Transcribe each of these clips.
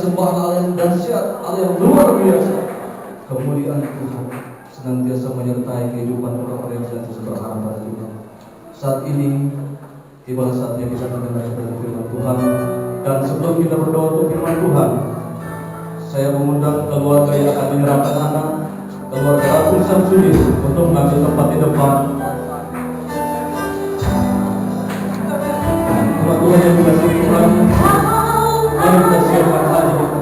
sembahan Allah yang dahsyat, Allah yang luar biasa. Kemuliaan Tuhan senantiasa menyertai kehidupan orang-orang yang senantiasa berharap pada Tuhan. Saat ini tiba saatnya kita mendengar firman Tuhan. Dan sebelum kita berdoa untuk firman Tuhan, saya mengundang keluarga yang akan menyerahkan anak, keluarga Ratu Samsudin untuk mengambil tempat di depan. Tuhan yang dikasih Tuhan, mari kita siapkan hati kita.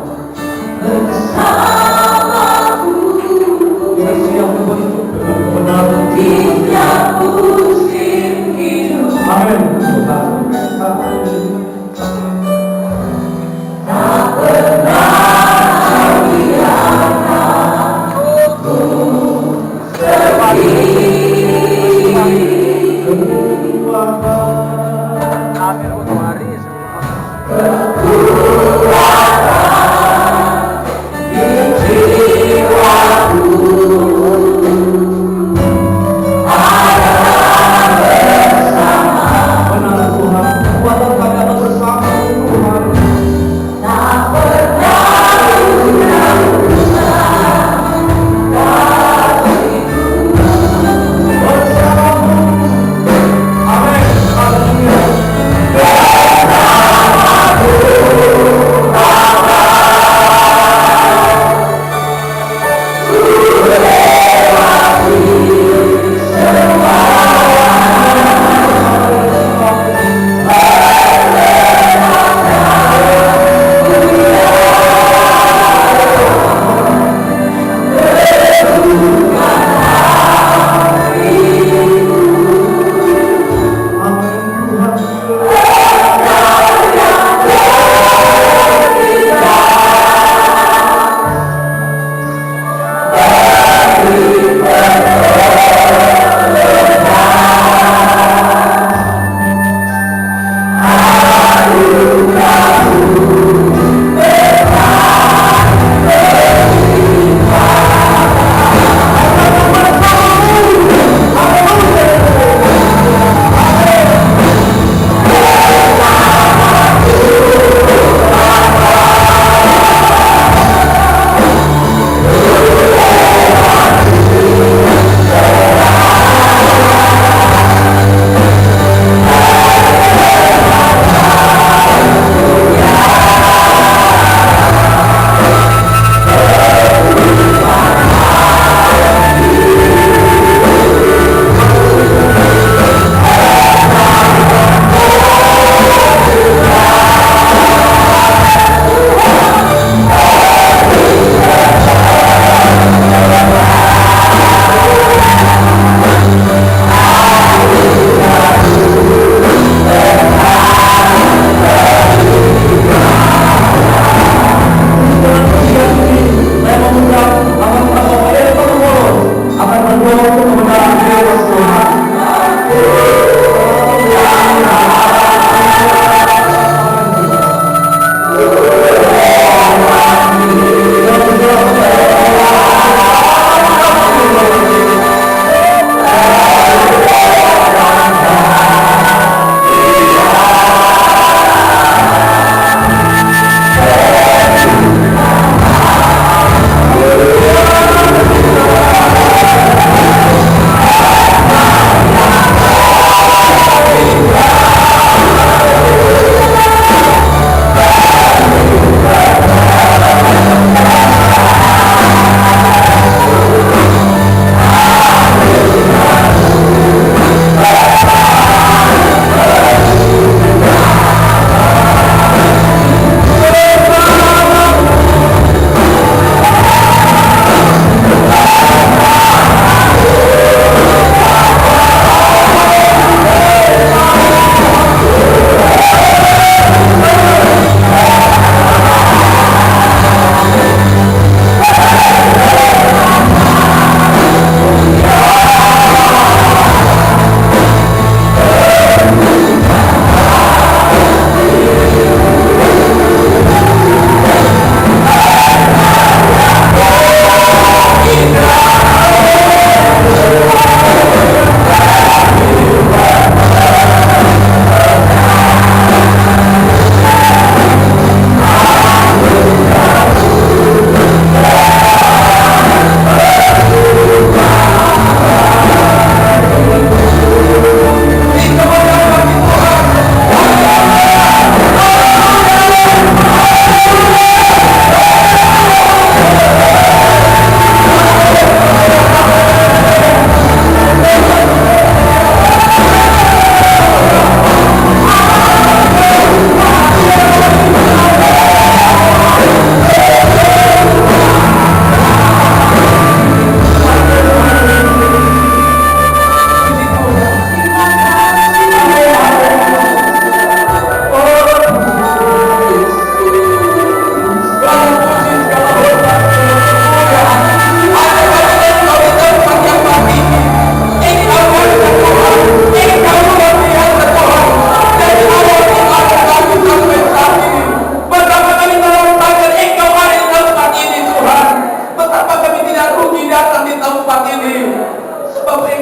Kita siap untuk kebenaran tiap musim hidup. Amin. Tak pernah biarkanku sedih.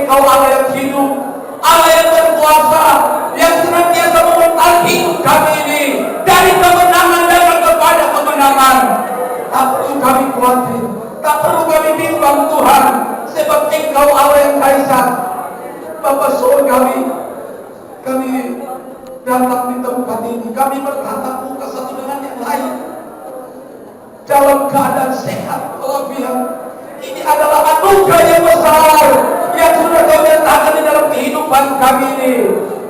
Engkau Allah yang hidup, Allah yang berkuasa, yang senantiasa memenuhi hidup kami ini dari kemenangan dan kepada kemenangan. Tak perlu kami khawatir, tak perlu kami bimbang Tuhan, sebab Engkau Allah yang kaisar. Bapa surgawi, kami datang di tempat ini, kami bertatap muka satu dengan yang lain dalam keadaan sehat walafiat. Ini adalah anugerah yang besar yang sudah Kau nyatakan di dalam kehidupan kami ini,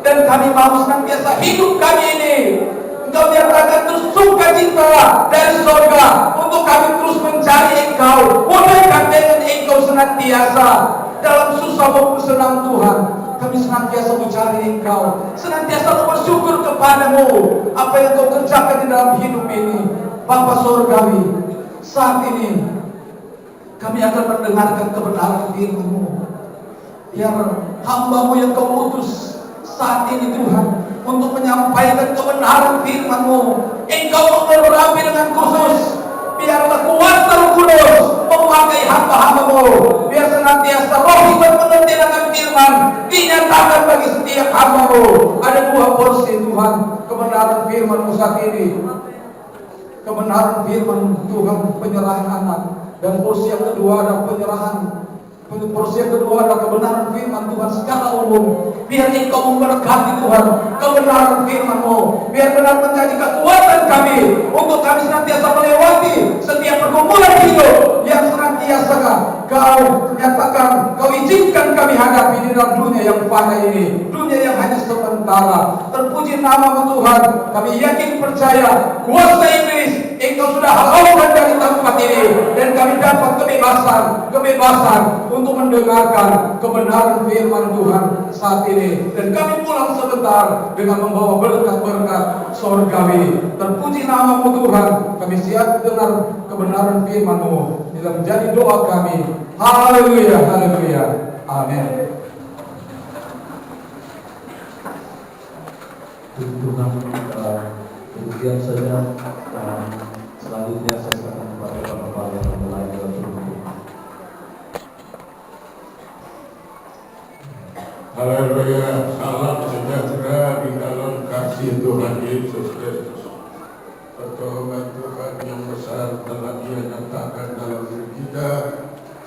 dan kami mau senantiasa hidup kami ini Engkau nyatakan terus sukacita dari surga untuk kami terus mencari Engkau, mendekat dengan Engkau senantiasa dalam susah maupun senang. Tuhan, kami senantiasa mencari Engkau, senantiasa bersyukur kepadamu apa yang Kau kerjakan di dalam hidup ini. Bapa surgawi, saat ini kami akan mendengarkan kebenaran firman-Mu. Biar hamba-Mu yang Kau utus saat ini Tuhan untuk menyampaikan kebenaran firman-Mu, Engkau mengurapi dengan khusus. Biarlah kuasa Roh Kudus memakai hamba-hamba-Mu, biar senantiasa roh hidup mengerti dengan firman dinyatakan bagi setiap hamba-Mu. Ada dua porsi Tuhan kebenaran firman-Mu saat ini. Kebenaran firman Tuhan penyerahan anak, dan porsi yang kedua adalah porsi yang kedua adalah kebenaran firman Tuhan secara umum. Biar Engkau memberkati Tuhan kebenaran firman-Mu, biar benar menjadi kekuatan kami untuk kami senantiasa melewati setiap pergumulan hidup yang senantiasa Kau nyatakan, Kau izinkan kami hadapi di dalam dunia yang fana ini, dunia yang hanya sementara. Terpuji nama-Mu Tuhan. Kami yakin percaya kuasa iblis Engkau sudah halaukan dari tempat ini, dan kami dapat kebebasan untuk mendengarkan kebenaran firman Tuhan saat ini. Dan kami pulang sebentar dengan membawa berkat-berkat surgawi. Terpuji nama-Mu Tuhan. Kami siap dengar kebenaran firman-Mu. Bila menjadi doa kami. Haleluya, haleluya, amin. Tuhan, demikian saja. Selanjutnya saya serahkan kepada Bapak yang lain dalam suruh. Haleluya, salam sejahtera di dalam kasih Tuhan Yesus Kristus. Pertolongan Tuhan yang besar telah Dia nyatakan dalam diri kita,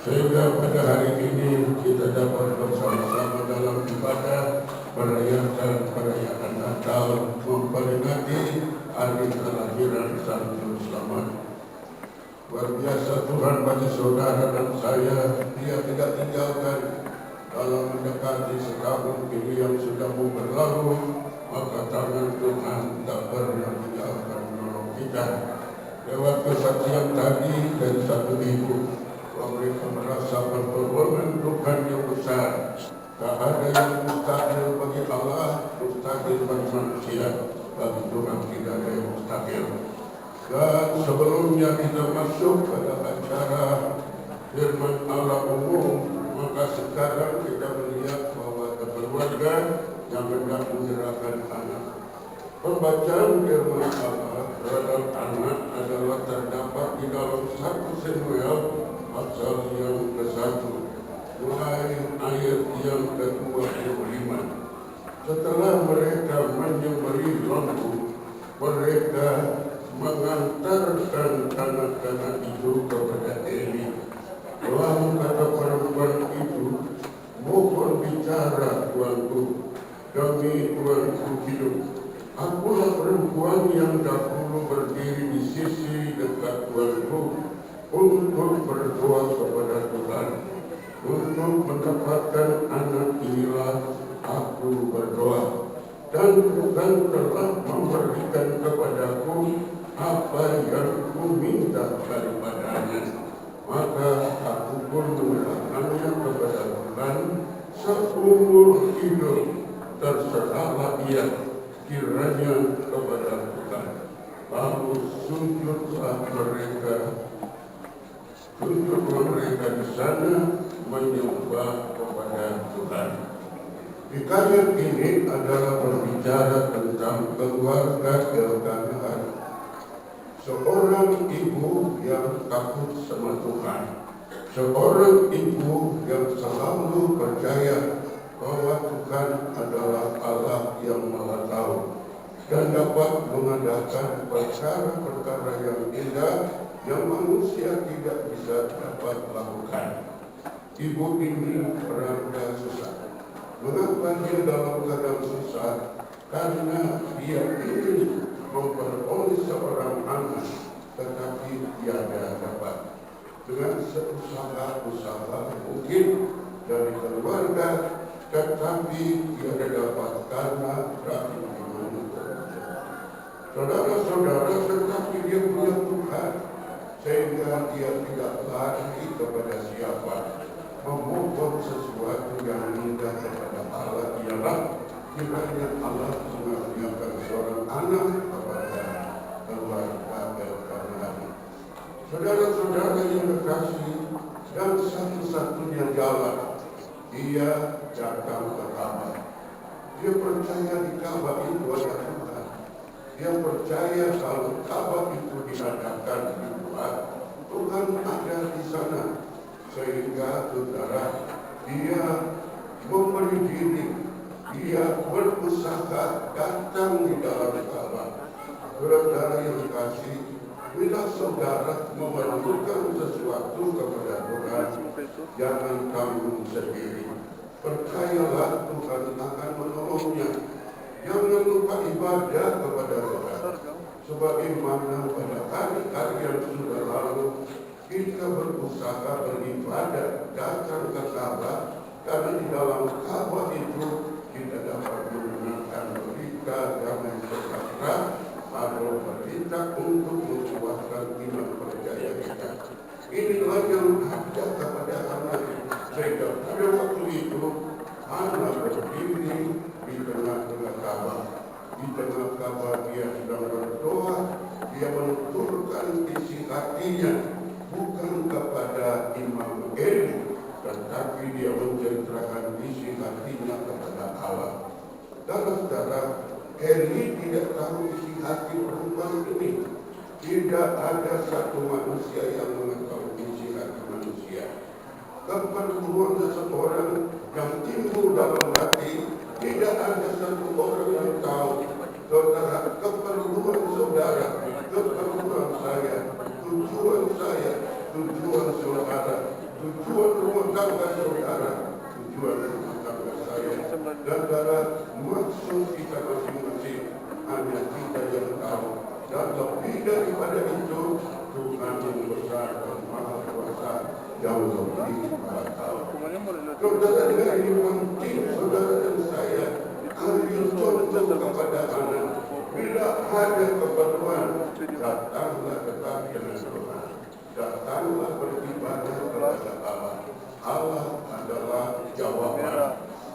sehingga pada hari ini kita dapat bersama-sama dalam ibadah merayakan perayaan Natal, memperingati hari kelahiran Sang Juru Selamat. Luar biasa Tuhan bagi saudara dan saya, Dia tidak tinggalkan dalam mendekati setahun ini yang sudah mau berlalu, maka tangan Tuhan tak pernah tinggalkan menolong kita. Lewat kesaksian tadi dari satu ibu, mereka merasa pertolongan Tuhan yang besar. Tak ada yang mustahil bagi Allah, mustahil bagi manusia. Bagi Tuhan tidak ada yang mustahil. Dan sebelumnya kita masuk pada acara firman Allah umum, maka sekarang kita melihat bahwa ada keluarga yang hendak menyerahkan anak. Pembacaan firman Allah terhadap anak adalah terdapat di dalam 1 Samuel pasal yang ke-1, mulai ayat yang ke-25. Setelah mereka menyembelih lembu, mereka mengantarkan anak-anak itu kepada Eli. Lalu kata perempuan itu, mohon bicara tuanku, demi tuanku hidup. Akulah perempuan yang dahulu berdiri di sisi dekat tuanku untuk berdoa kepada Tuhan. Untuk mendapatkan anak inilah aku berdoa, dan Tuhan telah memberikan kepadaku apa yang ku minta daripadanya. Maka aku pun menyerahkannya kepada Tuhan seumur hidup. Terserahlah ia kiranya kepada Tuhan. Lalu sujudlah mereka di sana menyembah kepada Tuhan. Hikayat ini adalah berbicara tentang keluarga Elkanah, seorang ibu yang takut sama Tuhan, seorang ibu yang selalu percaya Tuhan adalah Allah yang Maha Tahu dan dapat mengadakan perkara-perkara yang indah yang manusia tidak bisa dapat lakukan. Ibu ini berada susah. Mengapa dia dalam keadaan susah? Karena dia ingin memperoleh seorang anak, tetapi tiada dapat. Dengan usaha-usaha mungkin dari keluarga, tetapi tiada dapat karena rapi iman. Saudara-saudara, tetapi dia punya Tuhan, sehingga dia tidak lari kepada siapa. Memohon sesuatu yang indah kepada Allah ialah kiranya Allah mengaruniakan seorang anak kepada keluarga Elkanah. Saudara-saudara yang terkasih, dan satu-satunya jalan dia datang ke Ka'bah. Dia percaya di Ka'bah itu ada Tuhan. Dia percaya kalau Ka'bah itu diadakan dibuat, Tuhan ada di sana. Sehingga saudara, dia memberi diri, dia berusaha datang di dalam Ka'bah. Saudara yang kasih, bila saudara memerlukan sesuatu kepada Tuhan, jangan tanggung sendiri. Percayalah Tuhan akan menolongnya. Jangan lupa ibadah kepada Tuhan. Sebagaimana pada hari-hari yang sudah lalu, kita berusaha beribadah, datang ke Ka'bah, karena di dalam Ka'bah itu kita dapat menggunakan berita damai sejahtera atau berita untuk menguatkan iman percaya kita. Inilah yang ada kepada anak. Sehingga pada waktu itu anak berdiri di tengah-tengah Ka'bah. Di tengah Ka'bah dia sedang berdoa, dia menuturkan isi hatinya bukan kepada Imam Eli, tetapi dia menceritakan isi hatinya kepada Allah. Saudara-saudara, Eli tidak tahu isi hati perempuan ini. Tidak ada satu manusia yang mengetahui isi hati manusia. Keperluan seseorang yang timbul dalam hati, tidak ada satu orang yang tahu. Saudara, keperluan saudara, keperluan saya, tujuan saya, tujuan saudara, tujuan rumah tangga saudara, tujuan rumah tangga saya. Saudara, maksud kita masing-masing hanya kita yang tahu. Dan lebih daripada itu, Tuhan yang besar dan maha kuasa yang lebih maha tahu. Saudara, dengan ini penting saudara dan saya ambil contoh kepada anak. Bila ada keperluan, datanglah kepada Tuhan. Datanglah beribadah kepada Allah. Allah adalah jawaban.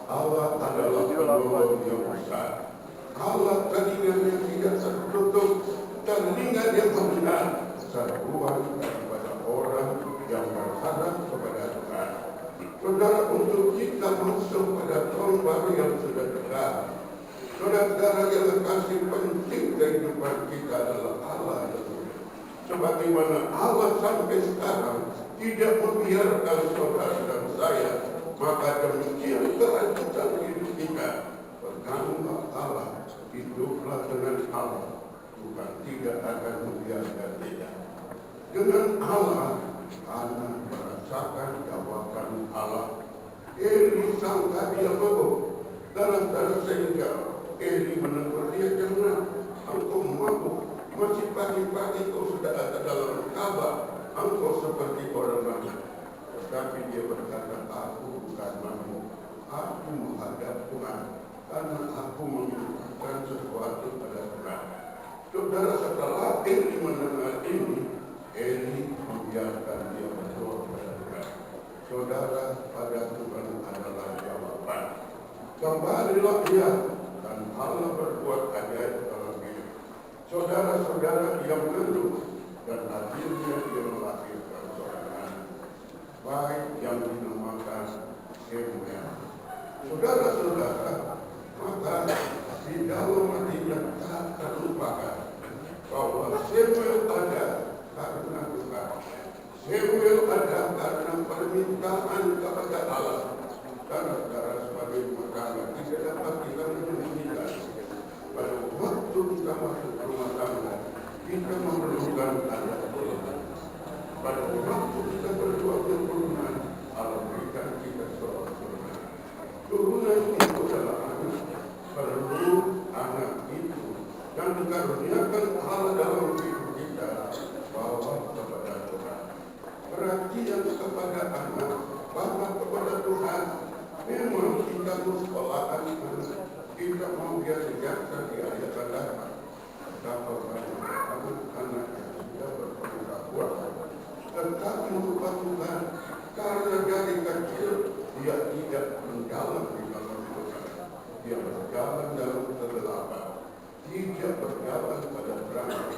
Allah adalah penolong yang besar. Allah telinga yang tidak tertutup, telinga yang mendengar seruan daripada orang yang berharap kepada Tuhan. Saudara, untuk kita masuk pada tahun baru yang sudah dekat, saudara yang kasih penting kehidupan kita adalah Allah yang sudah. Sebagaimana Allah sampai sekarang tidak membiarkan saudara dan saya, maka demikian kelanjutan hidup kita. Bergantung Allah, hiduplah dengan Allah. Tuhan tidak akan membiarkan kita. Dengan Allah, anak merasakan jawaban Allah. Eli sangka dia bodoh. Dalam sehingga Eli menegur dia, jangan engkau mampu. Masih pagi-pagi kau sudah ada dalam Ka'bah. Engkau seperti orang mana. Tetapi dia berkata, aku bukan mampu. Aku menghadap Tuhan. Karena aku menginginkan sesuatu pada Tuhan. Saudara, setelah Eli mendengar ini, Eli membiarkan dia berdoa kepada Tuhan. Saudara, pada Tuhan adalah jawaban. Kembalilah dia, dan Allah berbuat ajaib dalam hidup. Saudara-saudara yang mengandung, dan akhirnya dia melahirkan seorang anak, baik yang dinamakan Samuel. Saudara-saudara, maka di dalam hatinya tak terlupakan bahwa Samuel ada karena Tuhan. Samuel ada karena permintaan kepada Allah. Karena sebagai makanan kita masuk rumah tangga, kita memerlukan ada pertolongan. Pada waktu kita berdua berhubungan, Allah berikan kita seorang turunan. Turunan itu adalah anak. Perlu anak itu dan dikaruniakan Allah dalam hidup kita bawa kepada Tuhan. Perhatian kepada anak, bawa kepada Tuhan. Memang kita bersekolahan anak, kita mau dia sejahtera di ayat kata betapa banyak anak-anak yang sudah berpengetahuan. Tetapi lupa Tuhan, karena dari kecil dia tidak menjalan di dalam Tuhan. Dia berjalan dalam kegelapan, tidak berjalan pada terang.